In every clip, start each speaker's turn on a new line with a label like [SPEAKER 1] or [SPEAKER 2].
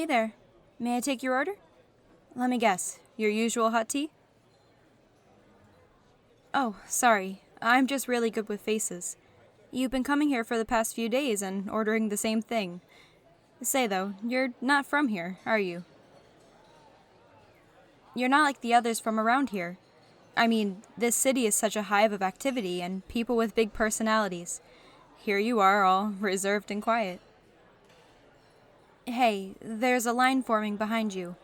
[SPEAKER 1] Hey there. May I take your order? Let me guess. Your usual hot tea? Oh, sorry. I'm just really good with faces. You've been coming here for the past few days and ordering the same thing. Say, though, you're not from here, are you? You're not like the others from around here. I mean, this city is such a hive of activity and people with big personalities. Here you are, all reserved and quiet. Hey, there's a line forming behind you.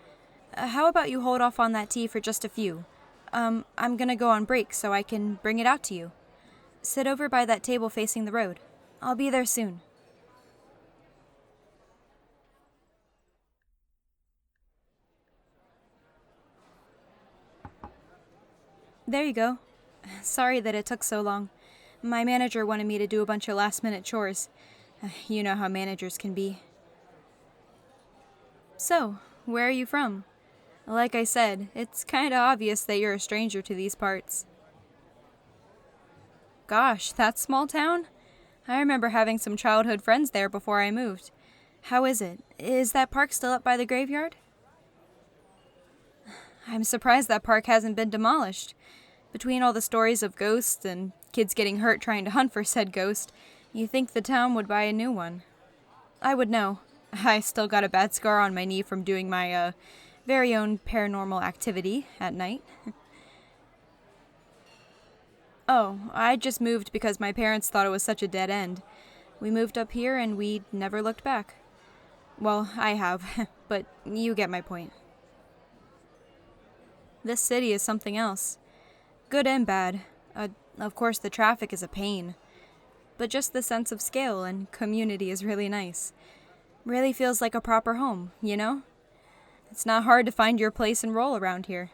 [SPEAKER 1] How about you hold off on that tea for just a few? I'm gonna go on break so I can bring it out to you. Sit over by that table facing the road. I'll be there soon. There you go. Sorry that it took so long. My manager wanted me to do a bunch of last-minute chores. You know how managers can be. So, where are you from? Like I said, it's kinda obvious that you're a stranger to these parts. Gosh, that small town? I remember having some childhood friends there before I moved. How is it? Is that park still up by the graveyard? I'm surprised that park hasn't been demolished. Between all the stories of ghosts and kids getting hurt trying to hunt for said ghost, you'd think the town would buy a new one. I would know. I still got a bad scar on my knee from doing my, very own paranormal activity at night. Oh, I just moved because my parents thought it was such a dead end. We moved up here and we never looked back. Well, I have, but you get my point. This city is something else. Good and bad. Of course, the traffic is a pain. But just the sense of scale and community is really nice. Really feels like a proper home, you know? It's not hard to find your place and role around here.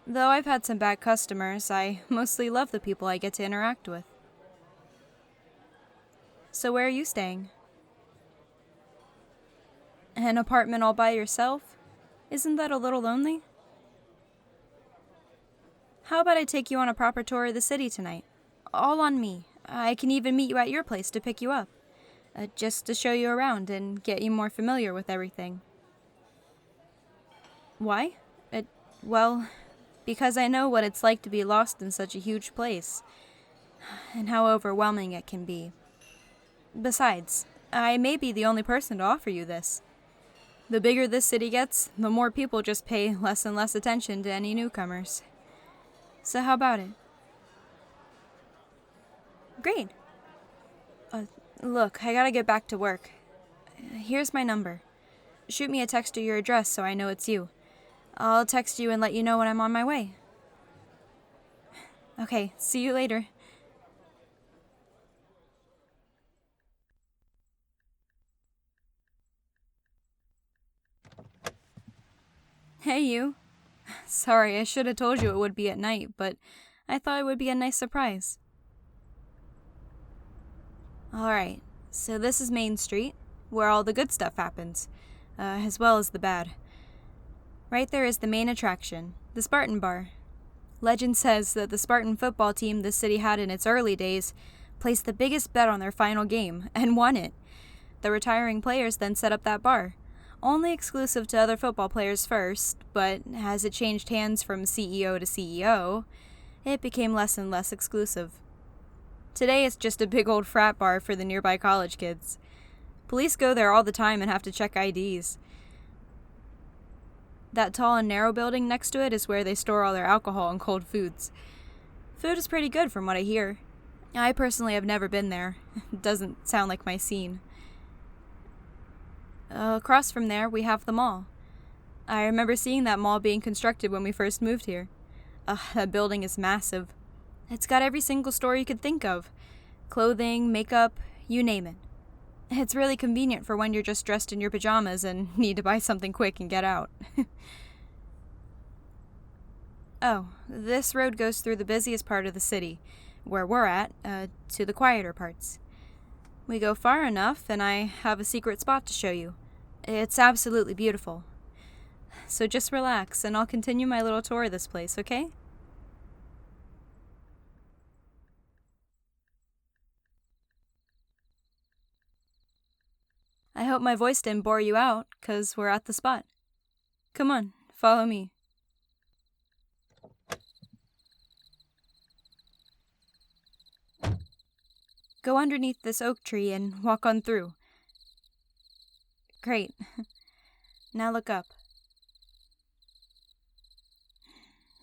[SPEAKER 1] Though I've had some bad customers, I mostly love the people I get to interact with. So where are you staying? An apartment all by yourself? Isn't that a little lonely? How about I take you on a proper tour of the city tonight? All on me. I can even meet you at your place to pick you up. Just to show you around and get you more familiar with everything. Why? Well, because I know what it's like to be lost in such a huge place, and how overwhelming it can be. Besides, I may be the only person to offer you this. The bigger this city gets, the more people just pay less and less attention to any newcomers. So how about it? Great. Look, I gotta get back to work. Here's my number. Shoot me a text or your address so I know it's you. I'll text you and let you know when I'm on my way. Okay, see you later. Hey, you. Sorry, I should have told you it would be at night, but I thought it would be a nice surprise. Alright, so this is Main Street, where all the good stuff happens, as well as the bad. Right there is the main attraction, the Spartan Bar. Legend says that the Spartan football team this city had in its early days placed the biggest bet on their final game, and won it. The retiring players then set up that bar. Only exclusive to other football players first, but as it changed hands from CEO to CEO, it became less and less exclusive. Today it's just a big old frat bar for the nearby college kids. Police go there all the time and have to check IDs. That tall and narrow building next to it is where they store all their alcohol and cold foods. Food is pretty good from what I hear. I personally have never been there. It doesn't sound like my scene. Across from there, we have the mall. I remember seeing that mall being constructed when we first moved here. That building is massive. It's got every single store you could think of. Clothing, makeup, you name it. It's really convenient for when you're just dressed in your pajamas and need to buy something quick and get out. Oh, this road goes through the busiest part of the city, where we're at, to the quieter parts. We go far enough, and I have a secret spot to show you. It's absolutely beautiful. So just relax, and I'll continue my little tour of this place, okay? I hope my voice didn't bore you out, 'cause we're at the spot. Come on, follow me. Go underneath this oak tree and walk on through. Great. Now look up.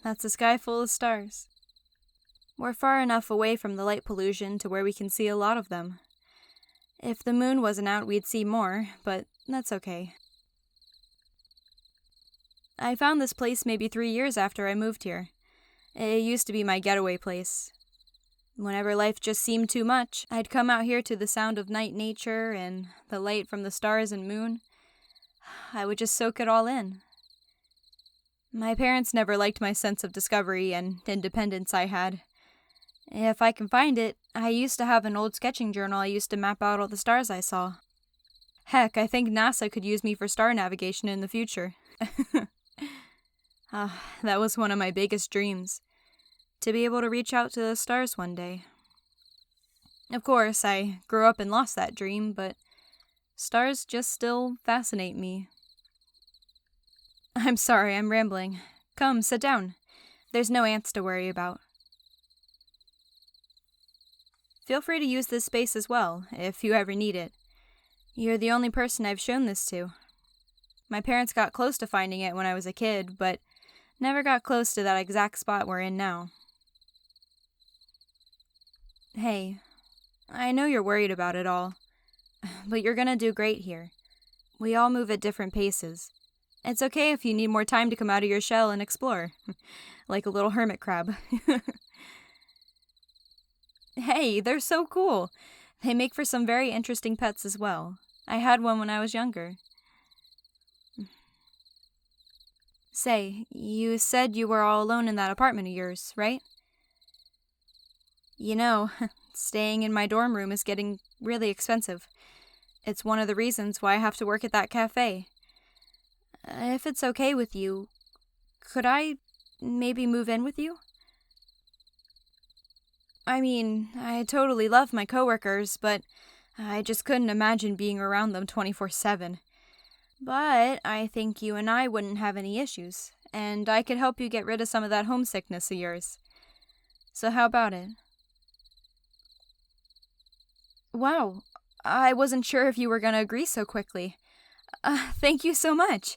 [SPEAKER 1] That's a sky full of stars. We're far enough away from the light pollution to where we can see a lot of them. If the moon wasn't out, we'd see more, but that's okay. I found this place maybe 3 years after I moved here. It used to be my getaway place. Whenever life just seemed too much, I'd come out here to the sound of night nature and the light from the stars and moon. I would just soak it all in. My parents never liked my sense of discovery and independence I had. If I can find it, I used to have an old sketching journal I used to map out all the stars I saw. Heck, I think NASA could use me for star navigation in the future. That was one of my biggest dreams. To be able to reach out to the stars one day. Of course, I grew up and lost that dream, but stars just still fascinate me. I'm sorry, I'm rambling. Come, sit down. There's no ants to worry about. Feel free to use this space as well, if you ever need it. You're the only person I've shown this to. My parents got close to finding it when I was a kid, but never got close to that exact spot we're in now. Hey, I know you're worried about it all, but you're gonna do great here. We all move at different paces. It's okay if you need more time to come out of your shell and explore, like a little hermit crab. Hey, they're so cool. They make for some very interesting pets as well. I had one when I was younger. Say, you said you were all alone in that apartment of yours, right? You know, staying in my dorm room is getting really expensive. It's one of the reasons why I have to work at that cafe. If it's okay with you, could I maybe move in with you? I mean, I totally love my coworkers, but I just couldn't imagine being around them 24/7. But I think you and I wouldn't have any issues, and I could help you get rid of some of that homesickness of yours. So how about it? Wow, I wasn't sure if you were going to agree so quickly. Thank you so much.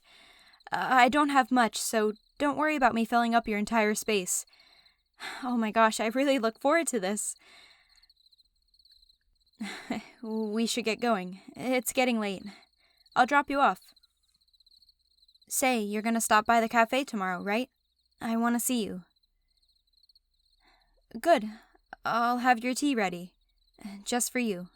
[SPEAKER 1] I don't have much, so don't worry about me filling up your entire space. Oh my gosh, I really look forward to this. We should get going. It's getting late. I'll drop you off. Say, you're going to stop by the cafe tomorrow, right? I want to see you. Good. I'll have your tea ready. Just for you.